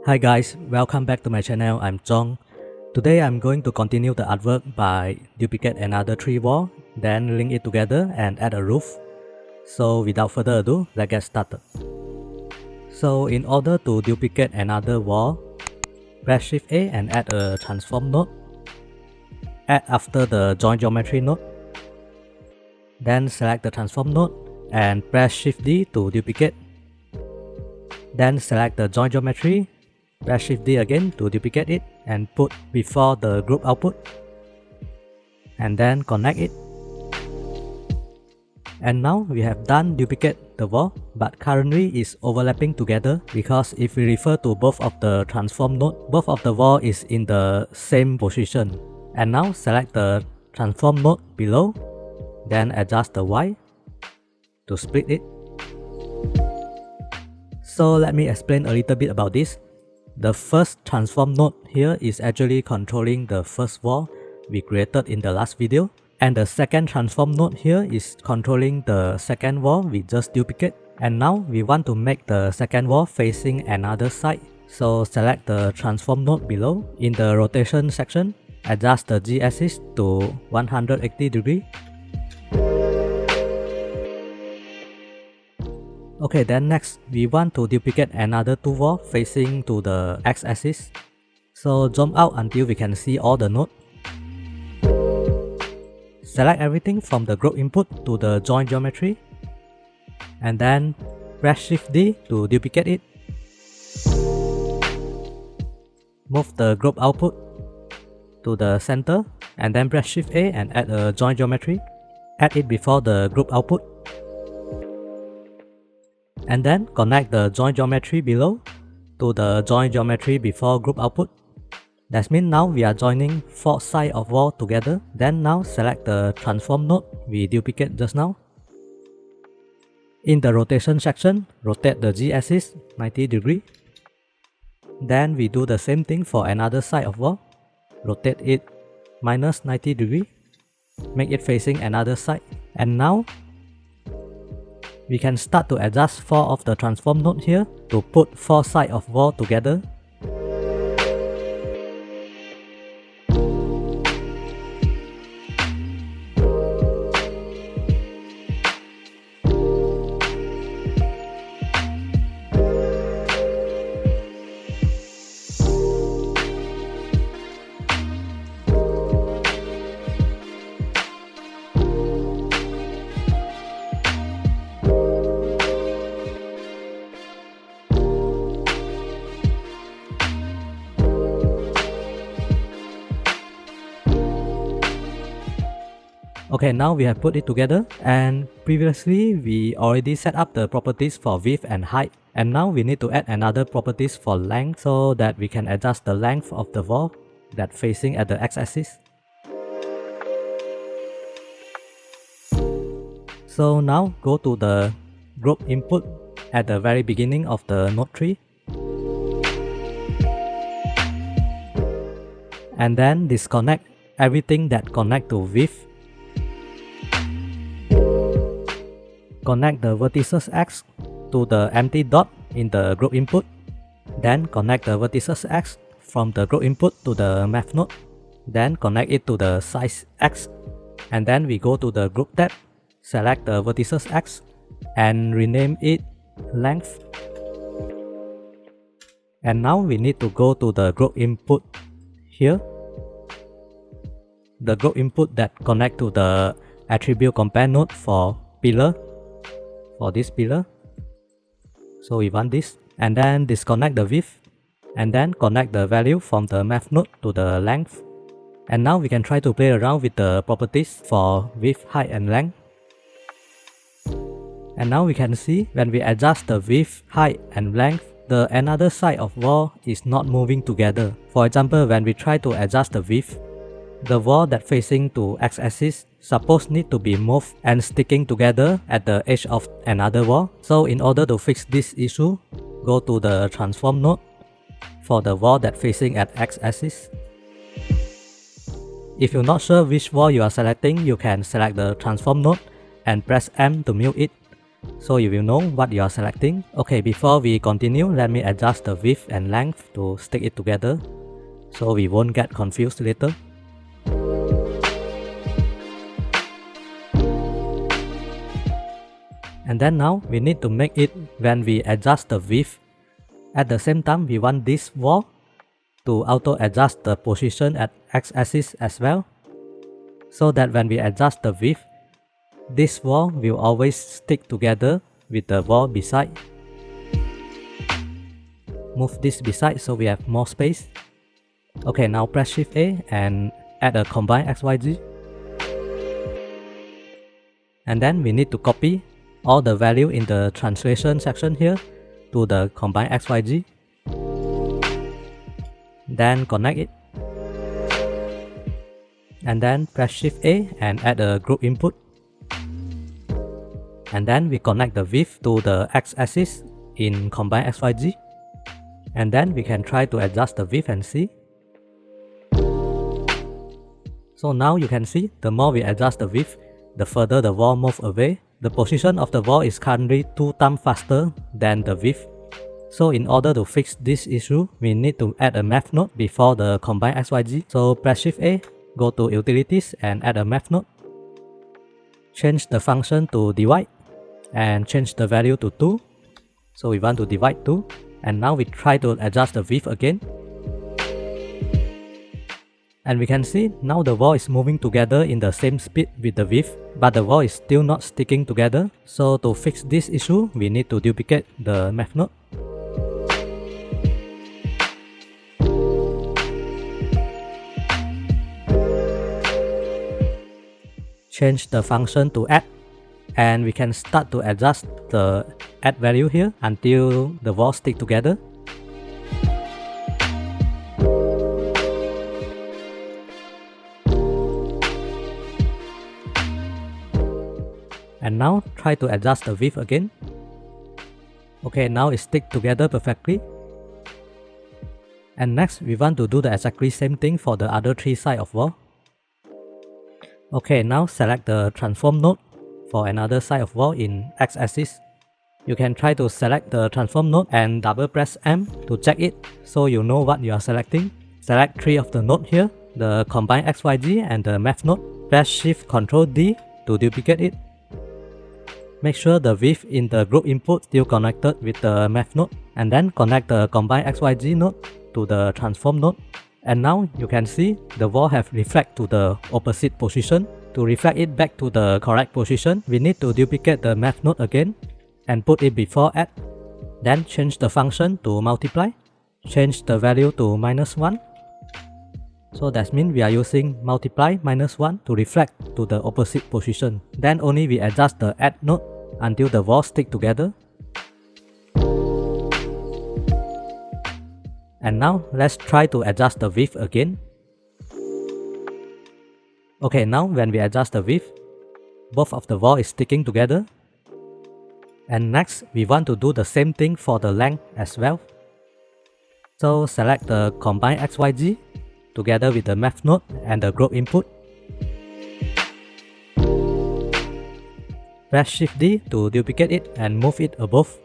Hi guys, welcome back to my channel. I'm Jong. Today I'm going to continue the artwork by duplicate another 3 wall, then link it together and add a roof. So without further ado, let's get started. So in order to duplicate another wall, press Shift A and add a transform node. Add after the join geometry node. Then select the transform node and press Shift D to duplicate. Then select the join geometry. Press Shift D again to duplicate it and put before the group output, and then connect it. And now we have done duplicate the wall, but currently is overlapping together because if we refer to both of the transform node, both of the wall is in the same position. And now select the transform node below, then adjust the Y to split it. So let me explain a little bit about this. The first transform node here is actually controlling the first wall we created in the last video. And the second transform node here is controlling the second wall we just duplicate. And now we want to make the second wall facing another side. So select the transform node below. In the rotation section, adjust the Z-axis to 180 degrees. Okay, then next we want to duplicate another 2 walls facing to the x-axis. So zoom out until we can see all the nodes. Select everything from the group input to the join geometry. And then press Shift D to duplicate it. Move the group output to the center and then press Shift A and add a join geometry. Add it before the group output. And then connect the join geometry below to the join geometry before group output. That means now we are joining 4 sides of wall together. Then now select the transform node we duplicate just now. In the rotation section, rotate the Z-axis 90 degrees. Then we do the same thing for another side of wall. Rotate it minus 90 degrees. Make it facing another side. And now we can start to adjust 4 of the transform node here to put 4 sides of wall together. Okay, now we have put it together, and previously we already set up the properties for width and height, and now we need to add another properties for length so that we can adjust the length of the wall that facing at the x-axis. So now go to the group input at the very beginning of the node tree, and then disconnect everything that connect to width. Connect the vertices X to the empty dot in the group input. Then connect the vertices X from the group input to the math node. Then connect it to the size X. And then we go to the group tab, select the vertices X and rename it length. And now we need to go to the group input here. The group input that connect to the attribute compare node for pillar. For this pillar, so we want this, and then disconnect the width and then connect the value from the math node to the length. And now we can try to play around with the properties for width, height and length. And now we can see when we adjust the width, height and length, the another side of wall is not moving together. For example, when we try to adjust the width, the wall that facing to x-axis suppose need to be moved and sticking together at the edge of another wall. So in order to fix this issue, go to the transform node for the wall that facing at x-axis. If you're not sure which wall you are selecting, you can select the transform node and press M to mute it. so you will know what you are selecting. Okay, before we continue, let me adjust the width and length to stick it together so we won't get confused later. And then now we need to make it when we adjust the width. At the same time, we want this wall to auto adjust the position at x-axis as well, so that when we adjust the width, this wall will always stick together with the wall beside. Move this beside so we have more space. Okay, now press Shift A and add a combine XYZ. And then we need to copy all the value in the translation section here to the combine XYZ. Then connect it. And then press Shift A and add a group input. And then we connect the width to the x-axis in combine XYZ. And then we can try to adjust the width and see. So now you can see the more we adjust the width, the further the wall moves away. The position of the wall is currently 2 times faster than the width. So in order to fix this issue, we need to add a math node before the combine XYZ. So press Shift A, go to Utilities and add a math node. Change the function to divide and change the value to 2. So we want to divide 2. And now we try to adjust the width again. And we can see now the wall is moving together in the same speed with the width, but the wall is still not sticking together. So to fix this issue, we need to duplicate the math node. Change the function to add, and we can start to adjust the add value here until the wall stick together. And now try to adjust the width again. Okay, now it sticks together perfectly. And next we want to do the exactly same thing for the other 3 sides of wall. Okay, now select the transform node for another side of wall in x-axis. You can try to select the transform node and double press M to check it so you know what you are selecting. Select 3 of the node here, the combine XYZ and the math node. Press Shift Ctrl D to duplicate it. Make sure the width in the group input still connected with the math node, and then connect the combine XYZ node to the transform node. And now you can see the wall have reflect to the opposite position. To reflect it back to the correct position, we need to duplicate the math node again and put it before add. Then change the function to multiply. Change the value to -1. So that means we are using multiply -1 to reflect to the opposite position. Then only we adjust the add node until the wall stick together. And now let's try to adjust the width again. Okay, now when we adjust the width, both of the wall is sticking together. And next we want to do the same thing for the length as well. So select the combine XYZ together with the math node and the group input. Press Shift D to duplicate it and move it above.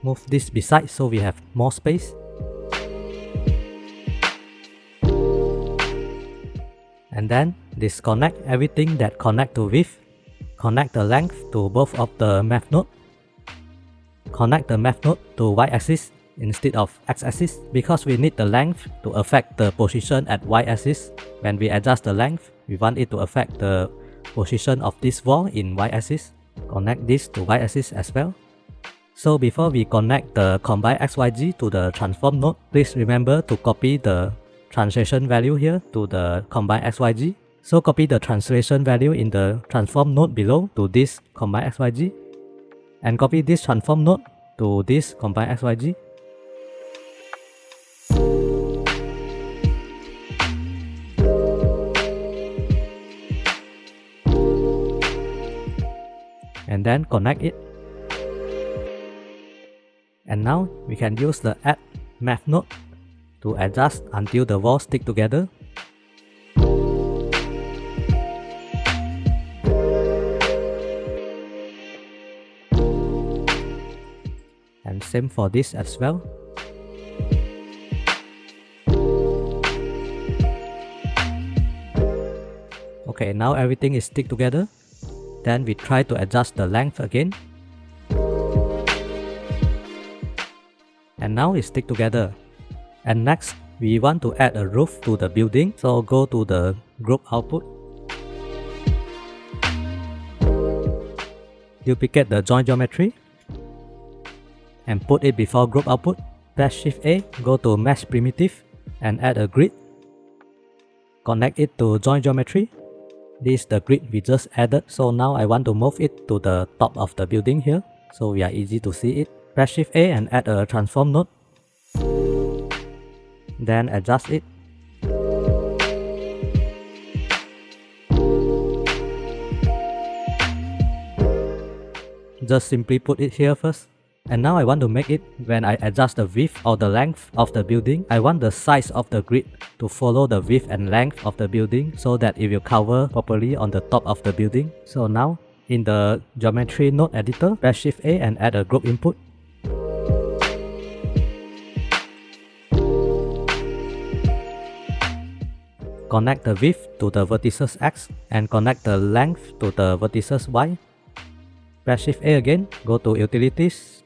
Move this beside so we have more space. And then disconnect everything that connect to width. Connect the length to both of the math node. Connect the math node to y-axis instead of x-axis because we need the length to affect the position at y-axis. When we adjust the length, we want it to affect the position of this wall in y-axis. Connect this to y-axis as well. So before we connect the combine XYZ to the transform node, please remember to copy the translation value here to the combine XYZ. So copy the translation value in the transform node below to this combine XYZ. And copy this transform node to this combine XYZ. And then connect it. And now we can use the add math node to adjust until the walls stick together. same for this as well. Okay, now everything is stick together. Then we try to adjust the length again. And now it stick together. And next, we want to add a roof to the building. So go to the group output. Duplicate the joint geometry. And put it before group output. Press Shift A, go to Mesh Primitive and add a grid. Connect it to joint geometry. This is the grid we just added. So now I want to move it to the top of the building here. So we are easy to see it. Press Shift A and add a transform node. Then adjust it. Just simply put it here first. And now I want to make it when I adjust the width or the length of the building. I want the size of the grid to follow the width and length of the building so that it will cover properly on the top of the building. So now in the geometry node editor, press Shift A and add a group input. Connect the width to the vertices X and connect the length to the vertices Y. Press Shift A again, go to Utilities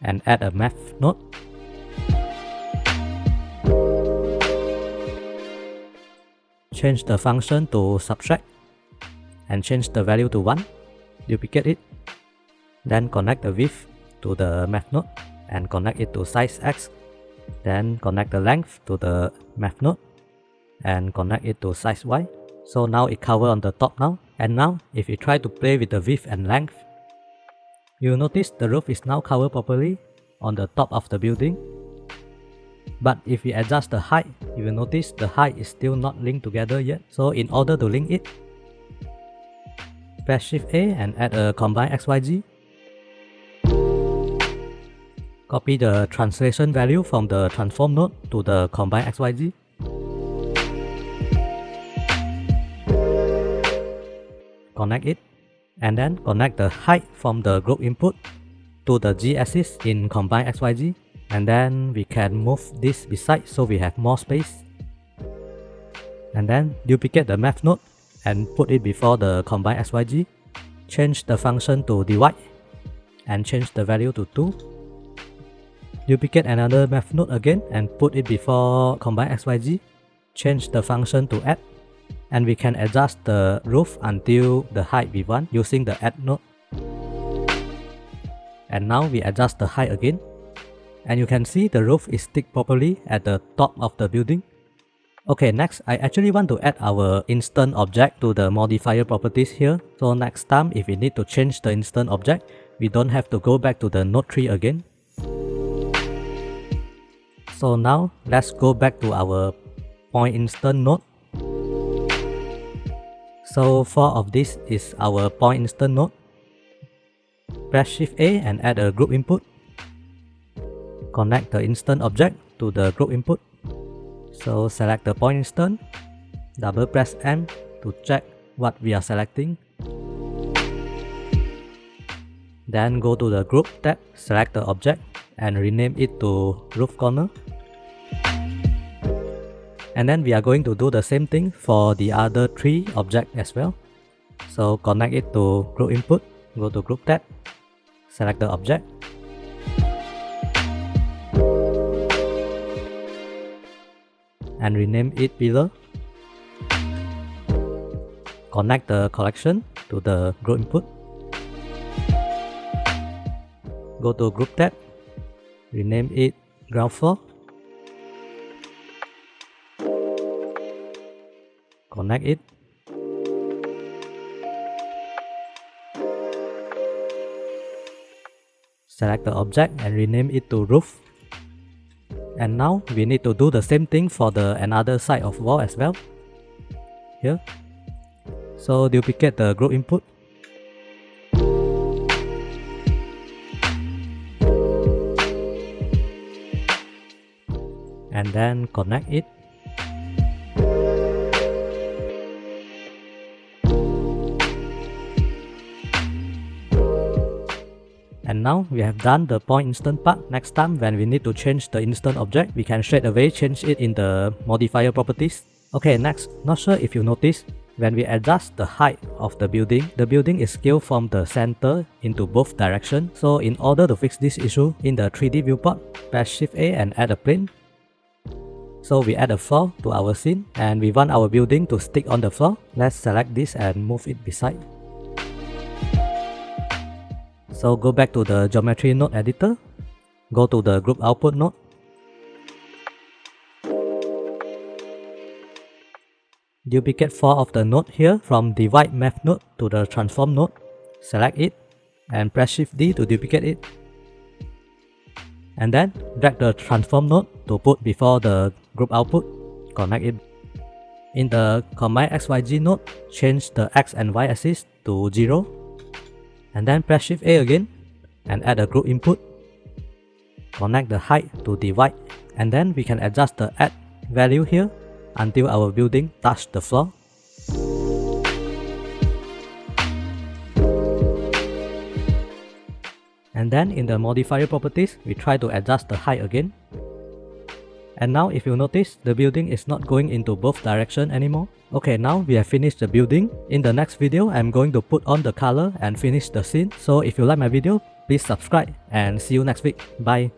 and add a Math node. Change the function to subtract and change the value to 1. Duplicate it. Then connect the width to the Math node and connect it to size X. Then connect the length to the Math node and connect it to size Y. So now it covers on the top now. And now if you try to play with the width and length, you will notice the roof is now covered properly on the top of the building. But if we adjust the height, you will notice the height is still not linked together yet. So in order to link it, press Shift A and add a combine XYZ. Copy the translation value from the transform node to the combine XYZ. Connect it. And then connect the height from the group input to the Z-axis in combine XYZ. And then we can move this beside so we have more space. And then duplicate the math node and put it before the combine XYZ. Change the function to divide and change the value to 2. Duplicate another math node again and put it before combine XYZ. Change the function to add. And we can adjust the roof until the height we want using the add node. And now we adjust the height again. And you can see the roof is stick properly at the top of the building. Okay, next I actually want to add our instant object to the modifier properties here. So next time if we need to change the instant object, we don't have to go back to the node tree again. So now let's go back to our point instant node. So 4 of this is our point instant node. Press Shift A and add a group input. Connect the instant object to the group input. So select the point instant, double press M to check what we are selecting. Then go to the group tab, select the object and rename it to roof corner. And then we are going to do the same thing for the other 3 objects as well. So connect it to group input, go to group tab, select the object. And rename it pillar. Connect the collection to the group input. Go to group tab, rename it ground floor. Connect it. Select the object and rename it to roof. And now we need to do the same thing for the another side of wall as well. Here. So duplicate the group input. And then connect it. And now we have done the point instance part. Next time when we need to change the instance object, we can straight away change it in the modifier properties. Okay, next, not sure if you notice, when we adjust the height of the building is scaled from the center into both directions. So in order to fix this issue, in the 3D viewport, press Shift A and add a plane. So we add a floor to our scene and we want our building to stick on the floor. Let's select this and move it beside. So go back to the geometry node editor, go to the group output node. Duplicate 4 of the node here from divide math node to the transform node. Select it and press Shift D to duplicate it. And then drag the transform node to put before the group output. Connect it. In the combine XYZ node, change the X and Y axis to 0. And then press Shift A again and add a group input. Connect the height to divide. And then we can adjust the add value here until our building touches the floor. And then in the modifier properties, we try to adjust the height again. And now if you notice, the building is not going into both directions anymore. Okay, now we have finished the building. In the next video, I'm going to put on the color and finish the scene. So if you like my video, please subscribe and see you next week. Bye.